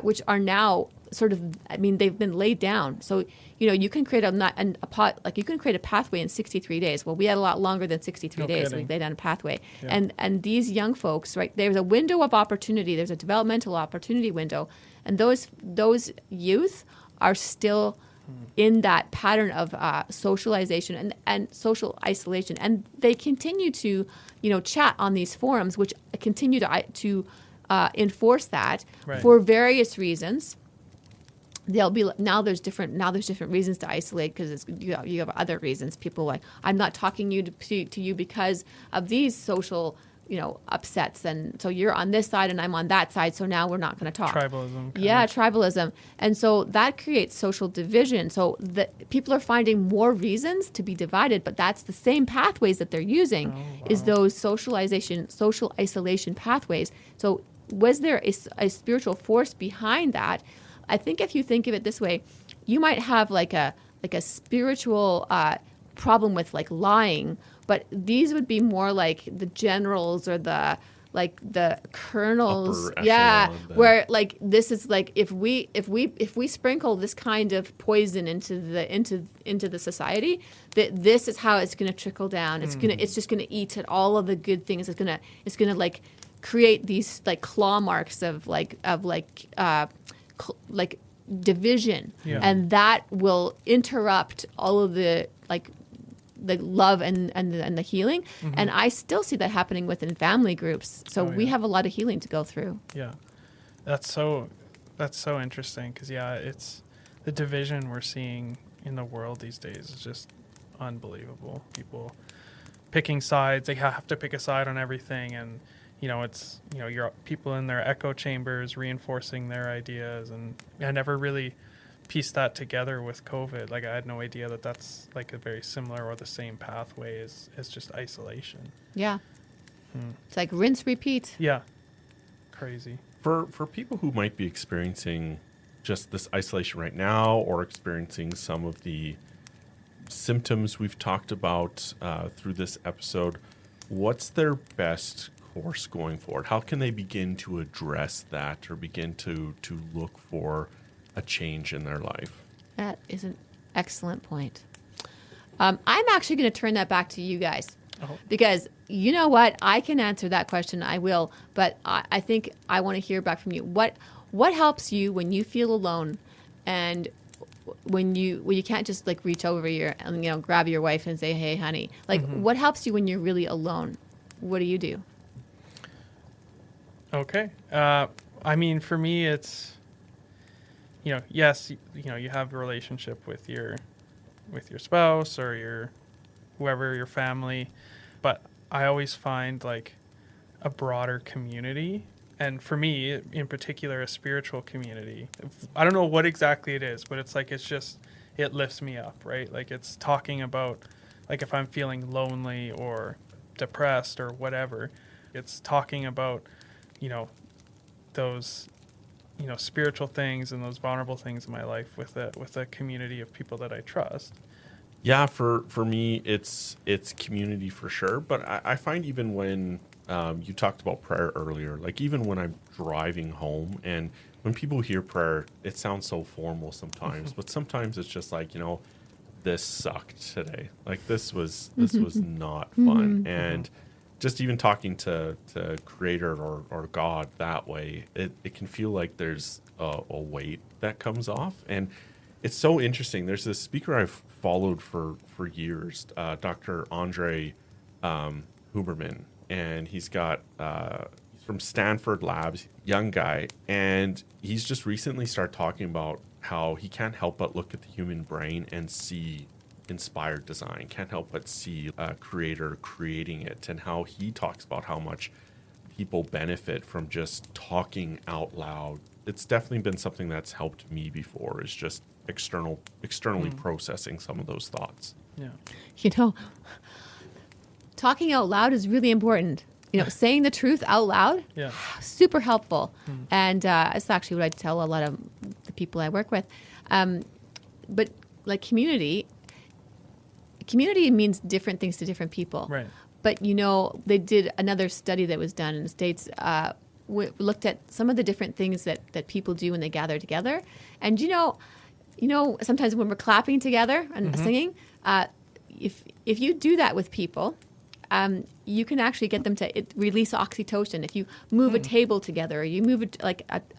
which are now sort of, they've been laid down. So, you can create you can create a pathway in 63 days. Well, we had a lot longer than 63 No days. kidding. We laid down a pathway. Yeah. And these young folks, right, there's a window of opportunity. There's a developmental opportunity window. And those youth are still in that pattern of socialization and social isolation. And they continue to, chat on these forums, which continue to enforce that Right. for various reasons. There's different reasons to isolate, because you have other reasons. People like, I'm not talking to you because of these social upsets, and so you're on this side and I'm on that side, so now we're not going to talk. Tribalism. Tribalism. And so that creates social division. So people are finding more reasons to be divided, but that's the same pathways that they're using is those social isolation pathways. So was there a spiritual force behind that? I think if you think of it this way, you might have like a spiritual problem with like lying, but these would be more like the generals or the like the kernels, Upper echelon, where like this is like if we sprinkle this kind of poison into the society, that this is how it's going to trickle down. It's just gonna eat at all of the good things. It's gonna like create these like claw marks of division, and that will interrupt all of the like the love and the healing. And I still see that happening within family groups. So we have a lot of healing to go through. Yeah, that's so interesting, because it's the division we're seeing in the world these days is just unbelievable. People picking sides, they have to pick a side on everything, and it's you're people in their echo chambers reinforcing their ideas. And I never really pieced that together with COVID. Like, I had no idea that that's like a very similar or the same pathway as just isolation. Yeah. It's like rinse, repeat. Yeah. Crazy. For people who might be experiencing just this isolation right now, or experiencing some of the symptoms we've talked about through this episode, what's their best course going forward? How can they begin to address that, or begin to look for a change in their life? That is an excellent point. I'm actually going to turn that back to you guys, because you know what? I can answer that question. I will, but I think I want to hear back from you. What helps you when you feel alone, and when you can't just like reach over and grab your wife and say, "Hey, honey"? Like, what helps you when you're really alone? What do you do? Okay. I mean, for me, it's, yes, you have a relationship with your spouse or your family, but I always find like a broader community. And for me, in particular, a spiritual community. I don't know what exactly it is, but it lifts me up, right? Like, it's talking about, like, if I'm feeling lonely or depressed or whatever, it's talking about, those, spiritual things and those vulnerable things in my life with a community of people that I trust. Yeah, for me, it's community for sure. But I find even when you talked about prayer earlier, like even when I'm driving home, and when people hear prayer, it sounds so formal sometimes. But sometimes it's just like, this sucked today. Like, this was not fun. And just even talking to Creator or God that way, it can feel like there's a weight that comes off. And it's so interesting. There's this speaker I've followed for years, Dr. Andre Huberman, and he's got he's from Stanford Labs, young guy, and he's just recently started talking about how he can't help but look at the human brain and see inspired design, can't help but see a creator creating it, and how he talks about how much people benefit from just talking out loud. It's definitely been something that's helped me before, is just externally processing some of those thoughts. Yeah. Talking out loud is really important. Saying the truth out loud, super helpful. And it's actually what I tell a lot of the people I work with. But like community means different things to different people. Right. But, they did another study that was done in the States, looked at some of the different things that people do when they gather together. And, sometimes when we're clapping together and singing, if you do that with people, you can actually get them to release oxytocin. If you move a table together, or you move it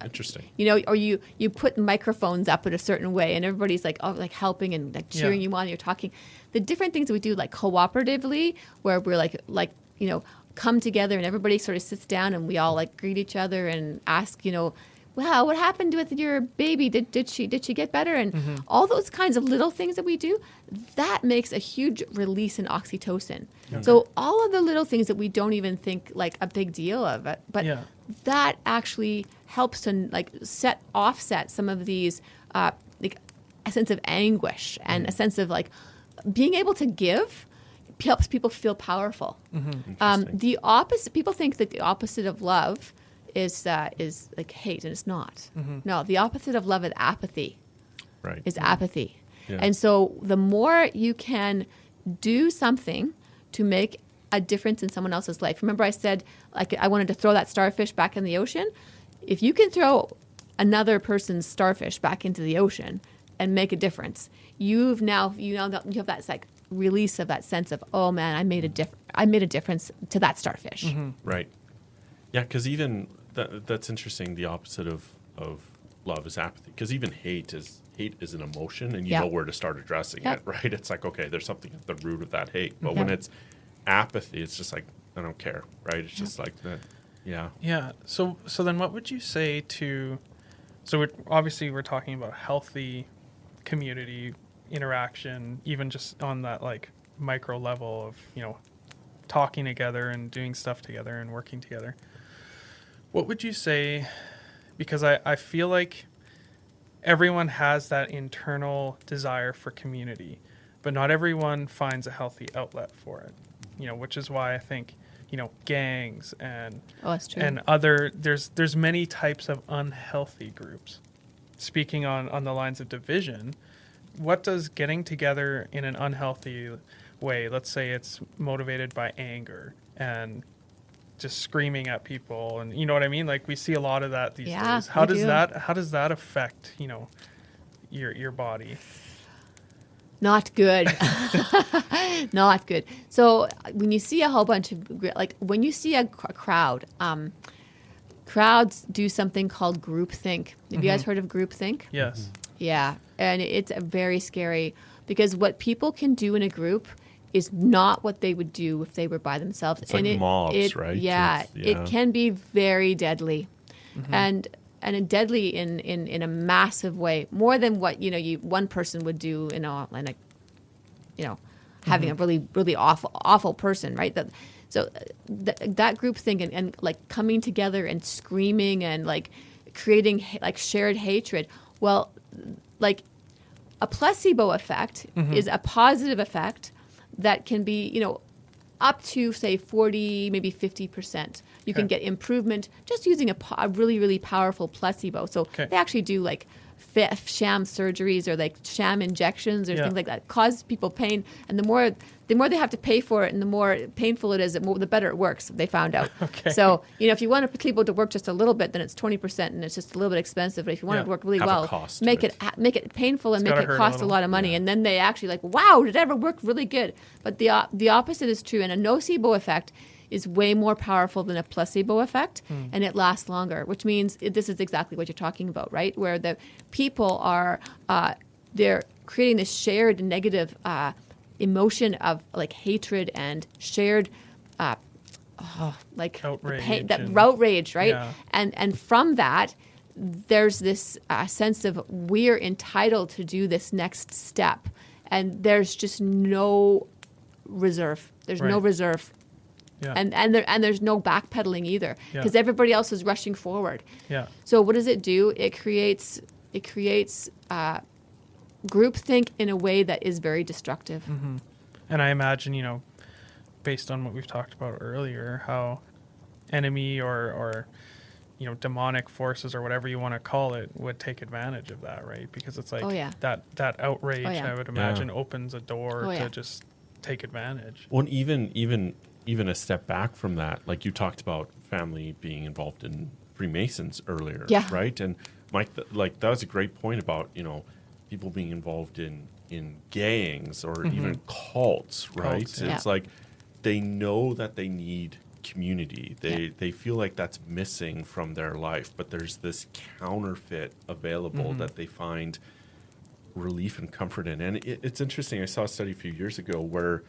Interesting. Or you put microphones up in a certain way, and everybody's like helping and like cheering you on. You're talking. The different things that we do, like cooperatively, where we're like come together and everybody sort of sits down and we all like greet each other and ask, wow, what happened with your baby? Did she get better? And all those kinds of little things that we do, that makes a huge release in oxytocin. Okay. So all of the little things that we don't even think like a big deal of it, but that actually helps to like offset some of these like a sense of anguish and a sense of like being able to give helps people feel powerful. The opposite, people think that the opposite of love is like hate, and it's not. No, the opposite of love is apathy. Right. Is apathy. Yeah. And so the more you can do something to make a difference in someone else's life. Remember I said like I wanted to throw that starfish back in the ocean? If you can throw another person's starfish back into the ocean and make a difference, you have that like release of that sense of, oh man, I made a difference to that starfish. Mm-hmm. Right. Yeah, because even that's interesting. The opposite of love is apathy. Because even hate is an emotion, and you know where to start addressing it, right? It's like, okay, there's something at the root of that hate. But when it's apathy, it's just like, I don't care, right? It's just like that. Yeah. Yeah. So then what would you say to, so we're talking about healthy community interaction, even just on that like micro level of, you know, talking together and doing stuff together and working together. What would you say, because I feel like everyone has that internal desire for community, but not everyone finds a healthy outlet for it, you know, which is why I think, you know, gangs and that's true. and other, there's many types of unhealthy groups. Speaking on the lines of division, what does getting together in an unhealthy way, let's say it's motivated by anger and just screaming at people, and you know what I mean? Like we see a lot of that these days. How does that affect, you know, your body? Not good. Not good. So when you see a whole bunch of, like when you see a crowd, crowds do something called groupthink. Have you guys heard of groupthink? Yes. Yeah. And it's very scary because what people can do in a group is not what they would do if they were by themselves. It's like mobs, right? Yeah, it can be very deadly. And deadly in a massive way, more than what one person would do having a really really awful person, right? That group thing and like coming together and screaming and like creating like shared hatred. Well, like a placebo effect is a positive effect that can be up to say 40, maybe 50%. You can get improvement just using a really, really powerful placebo. So they actually do like sham surgeries or like sham injections or things like that. Cause people pain, and the more they have to pay for it, and the more painful it is, the better it works. They found out. So if you want a placebo to work just a little bit, then it's 20%, and it's just a little bit expensive. But if you want it to work really well, make it painful and make it cost a lot of money, and then they actually like, wow, did it ever work really good? But the opposite is true, and a nocebo effect is way more powerful than a placebo effect, and it lasts longer, which means this is exactly what you're talking about, right? Where the people are, they're creating this shared negative emotion of like hatred and shared like outrage, right? Yeah. And from that, there's this sense of we're entitled to do this next step, and there's just no reserve. There's no reserve. Yeah. And there's no backpedaling either, because everybody else is rushing forward. Yeah. So what does it do? It creates groupthink in a way that is very destructive. Mm-hmm. And I imagine, based on what we've talked about earlier, how enemy or demonic forces or whatever you want to call it would take advantage of that, right? Because it's like that outrage, I would imagine, opens a door to just take advantage. Well, even a step back from that, like you talked about family being involved in Freemasons earlier, right? And Mike, that was a great point about, people being involved in gangs or even cults, right? It's like they know that they need community. They feel like that's missing from their life, but there's this counterfeit available that they find relief and comfort in. And it's interesting. I saw a study a few years ago where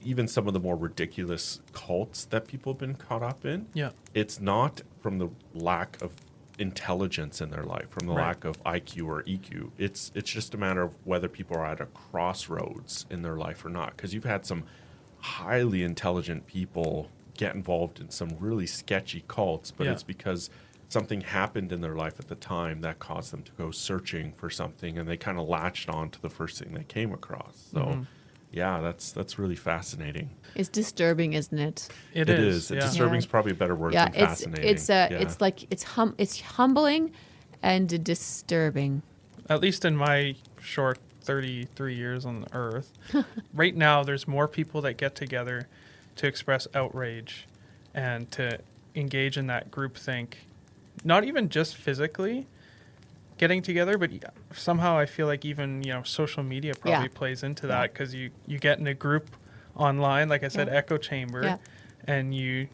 even some of the more ridiculous cults that people have been caught up in, it's not from the lack of intelligence in their life, from the lack of IQ or EQ. It's just a matter of whether people are at a crossroads in their life or not. Because you've had some highly intelligent people get involved in some really sketchy cults, but it's because something happened in their life at the time that caused them to go searching for something, and they kind of latched on to the first thing they came across. So yeah, that's really fascinating. It's disturbing, isn't it? It is. Yeah. Disturbing is probably a better word than fascinating. It's humbling and disturbing. At least in my short 33 years on the earth, right now there's more people that get together to express outrage and to engage in that groupthink, not even just physically getting together, but somehow I feel like even, social media probably plays into that, because you get in a group online, like I said, echo chamber, and you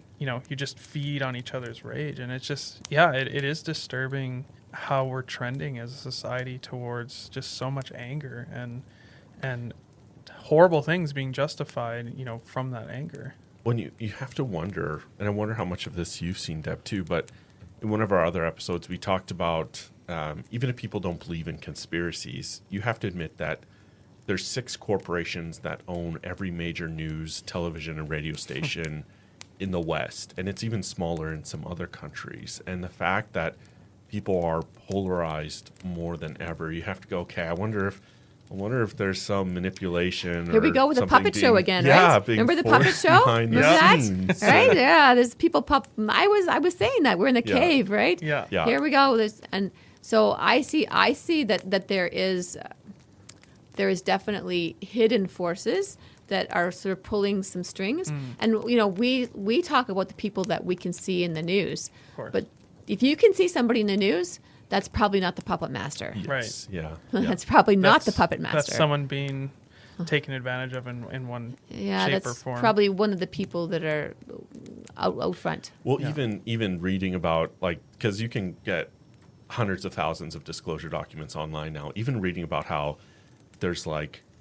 just feed on each other's rage. And it's just, it is disturbing how we're trending as a society towards just so much anger and horrible things being justified, from that anger. When you have to wonder, and I wonder how much of this you've seen, Deb, too, but in one of our other episodes, we talked about even if people don't believe in conspiracies, you have to admit that there's 6 corporations that own every major news, television, and radio station in the West, and it's even smaller in some other countries. And the fact that people are polarized more than ever, you have to go, okay, I wonder if there's some manipulation. Here we go with the puppet show again, right? Remember the puppet show? Remember that? Right? Yeah, there's people I was saying that we're in the cave, right? Yeah. Here we go. So I see that there is definitely hidden forces that are sort of pulling some strings. And we talk about the people that we can see in the news. Of course. But if you can see somebody in the news, that's probably not the puppet master. Yes. Right. Yeah. That's probably not the puppet master. That's someone being taken advantage of in one shape or form. Probably one of the people that are out front. Well, even reading about, because you can get hundreds of thousands of disclosure documents online now, even reading about how there's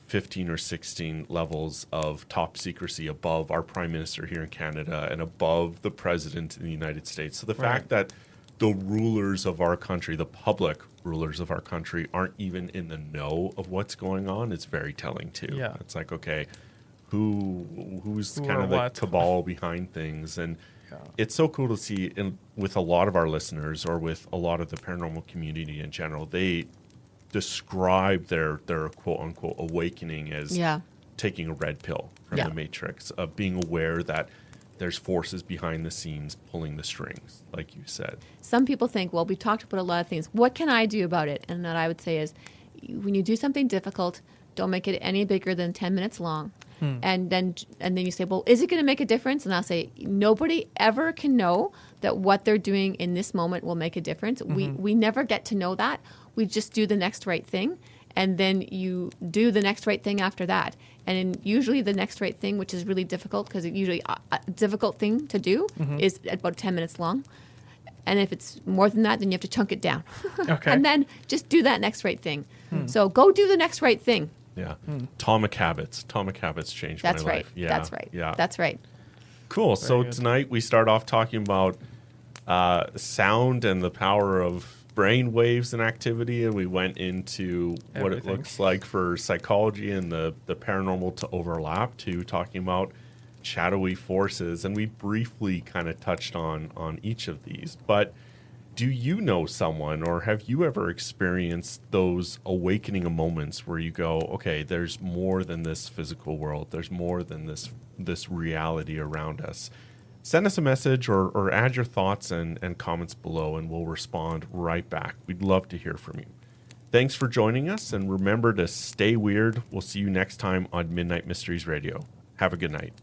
15 or 16 levels of top secrecy above our prime minister here in Canada and above the president in the United States. So the fact that the rulers of our country, the public rulers of our country, aren't even in the know of what's going on is very telling too. Yeah. It's okay, who's kind of the cabal behind things? And it's so cool to see with a lot of our listeners, or with a lot of the paranormal community in general, they describe their quote unquote awakening as taking a red pill from the Matrix, of being aware that there's forces behind the scenes pulling the strings, like you said. Some people think, well, we talked about a lot of things. What can I do about it? And what I would say is, when you do something difficult, don't make it any bigger than 10 minutes long. And then you say, well, is it going to make a difference? And I'll say, nobody ever can know that what they're doing in this moment will make a difference. We never get to know that. We just do the next right thing. And then you do the next right thing after that. And usually the next right thing, which is really difficult, because usually a difficult thing to do is about 10 minutes long. And if it's more than that, then you have to chunk it down. Okay. And then just do that next right thing. So go do the next right thing. Yeah. Atomic habits. Atomic habits changed my life. Yeah. That's right. Yeah. That's right. Cool. Very So good. tonight we start off talking about sound and the power of brain waves and activity, and we went into what it looks like for psychology and the paranormal to overlap, to talking about shadowy forces, and we briefly kind of touched on each of these. But do you know someone, or have you ever experienced those awakening moments where you go, okay, there's more than this physical world, there's more than this reality around us? Send us a message or add your thoughts and comments below, and we'll respond right back. We'd love to hear from you. Thanks for joining us, and remember to stay weird. We'll see you next time on Midnight Mysteries Radio. Have a good night.